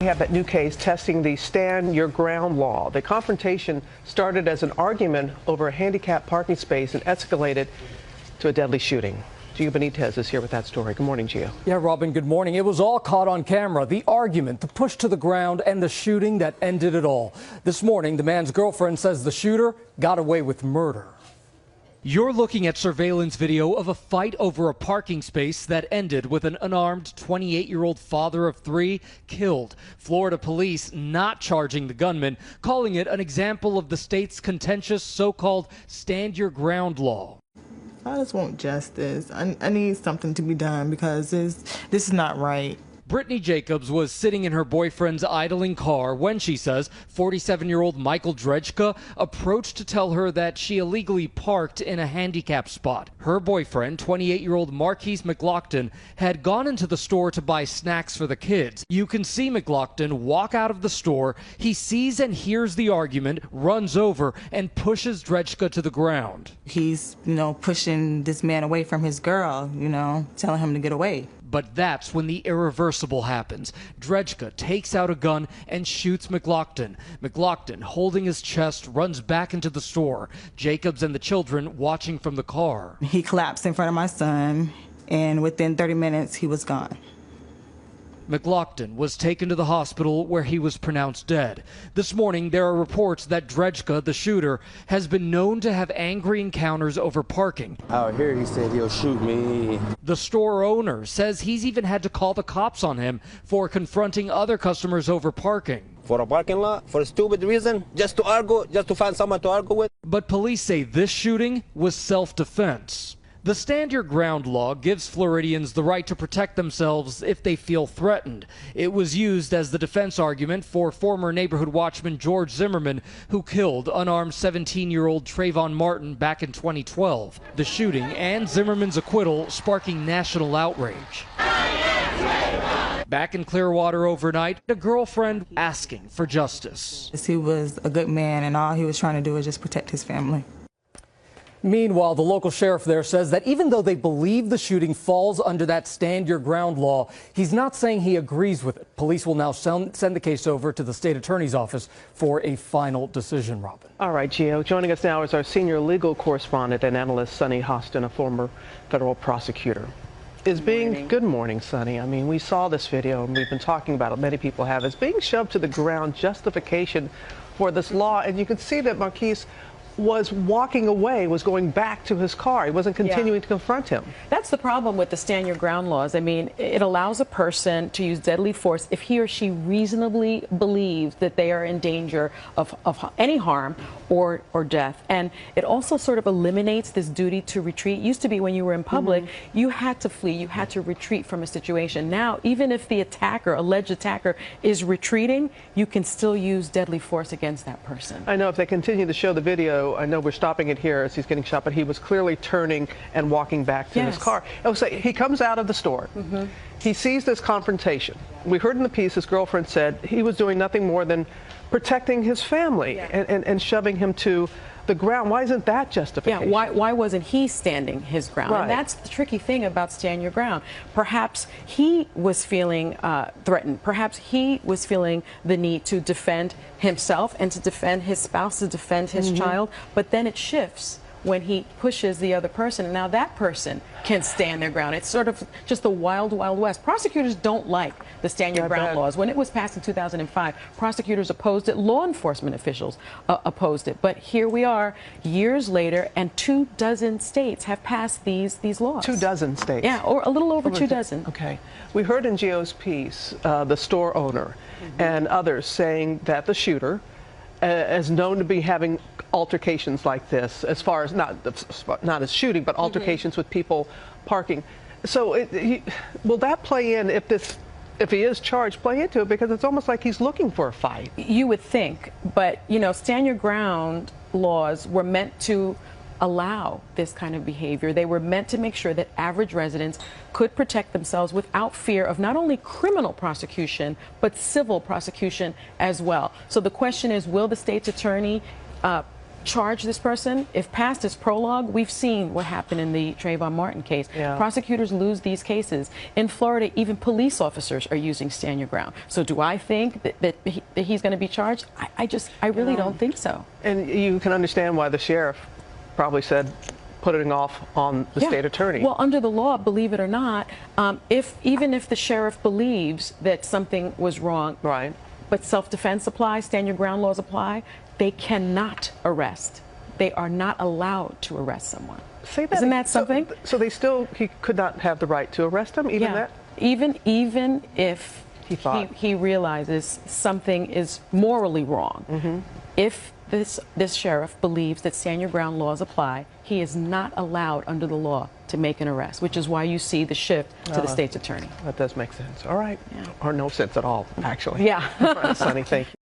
We have that new case testing the stand your ground law. The confrontation started as an argument over a handicapped parking space and escalated to a deadly shooting. Gio Benitez is here with that story. Good morning, Gio. Yeah, Robin, good morning. It was all caught on camera. The argument, the push to the ground, and the shooting that ended it all. This morning, the man's girlfriend says the shooter got away with murder. You're looking at surveillance video of a fight over a parking space that ended with an unarmed 28-year-old father of three killed. Florida police not charging the gunman, calling it an example of the state's contentious so-called stand your ground law. I just want justice. I need something to be done because this is not right. Brittany Jacobs was sitting in her boyfriend's idling car when, she says, 47-year-old Michael Drejka approached to tell her that she illegally parked in a handicapped spot. Her boyfriend, 28-year-old Marquise McLaughlin, had gone into the store to buy snacks for the kids. You can see McLaughlin walk out of the store. He sees and hears the argument, runs over, and pushes Drejka to the ground. He's, pushing this man away from his girl, telling him to get away. But that's when the irreversible happens. Drejka takes out a gun and shoots McLaughlin. McLaughlin, holding his chest, runs back into the store. Jacobs and the children watching from the car. He collapsed in front of my son, and within 30 minutes, he was gone. McLaughlin was taken to the hospital where he was pronounced dead. This morning, there are reports that Drejka, the shooter, has been known to have angry encounters over parking. Out here, he said he'll shoot me. The store owner says he's even had to call the cops on him for confronting other customers over parking. For a parking lot, for a stupid reason, just to argue, just to find someone to argue with. But police say this shooting was self-defense. The Stand Your Ground law gives Floridians the right to protect themselves if they feel threatened. It was used as the defense argument for former neighborhood watchman George Zimmerman, who killed unarmed 17-year-old Trayvon Martin back in 2012. The shooting and Zimmerman's acquittal sparking national outrage. Back in Clearwater overnight, a girlfriend asking for justice. He was a good man, and all he was trying to do was just protect his family. Meanwhile, the local sheriff there says that even though they believe the shooting falls under that stand your ground law, he's not saying he agrees with it. Police will now send the case over to the state attorney's office for a final decision, Robin. All right, Gio. Joining us now is our senior legal correspondent and analyst, Sunny Hostin, a former federal prosecutor. Good morning, Sunny. I mean, we saw this video and we've been talking about it. Many people have. Is being shoved to the ground justification for this law? And you can see that Marquise was walking away, was going back to his car. He wasn't continuing to confront him. That's the problem with the stand your ground laws. I mean, it allows a person to use deadly force if he or she reasonably believes that they are in danger of any harm or death. And it also sort of eliminates this duty to retreat. It used to be when you were in public, you had to flee, you had to retreat from a situation. Now, even if the attacker, alleged attacker, is retreating, you can still use deadly force against that person. I know if they continue to show the video, I know we're stopping it here as he's getting shot, but he was clearly turning and walking back to his car. He comes out of the store. He sees this confrontation. We heard in the piece his girlfriend said he was doing nothing more than protecting his family and shoving him to the ground. Why isn't that justification? Yeah, why wasn't he standing his ground? Right. And that's the tricky thing about stand your ground. Perhaps he was feeling threatened. Perhaps he was feeling the need to defend himself and to defend his spouse, to defend his child. But then it shifts when he pushes the other person, and now that person can stand their ground. It's sort of just the wild, wild west. Prosecutors don't like the stand your ground laws. When it was passed in 2005, prosecutors opposed it, law enforcement officials opposed it. But here we are, years later, and 24 states have passed these laws. 24 states? Yeah, or a little over 24. Okay. We heard in Gio's piece the store owner and others saying that the shooter is known to be having altercations like this, as far as not as shooting, but altercations with people parking. So will that play in if he is charged, play into it, because it's almost like he's looking for a fight? You would think, but stand your ground laws were meant to allow this kind of behavior. They were meant to make sure that average residents could protect themselves without fear of not only criminal prosecution, but civil prosecution as well. So the question is, will the state's attorney charge this person. If past is prologue, we've seen what happened in the Trayvon Martin case. Yeah. Prosecutors lose these cases. In Florida, even police officers are using stand your ground. So do I think that he's going to be charged? I really don't think so. And you can understand why the sheriff probably said putting off on the state attorney. Well, under the law, believe it or not, even if the sheriff believes that something was wrong, right, but self-defense applies, stand your ground laws apply, they cannot arrest. They are not allowed to arrest someone. Say that. Isn't that something? So he could not have the right to arrest him, even that? Even if he realizes something is morally wrong. If this sheriff believes that stand your ground laws apply, he is not allowed under the law to make an arrest, which is why you see the shift to the state's attorney. That does make sense. All right. Or no sense at all, actually. Yeah. Sonny, thank you.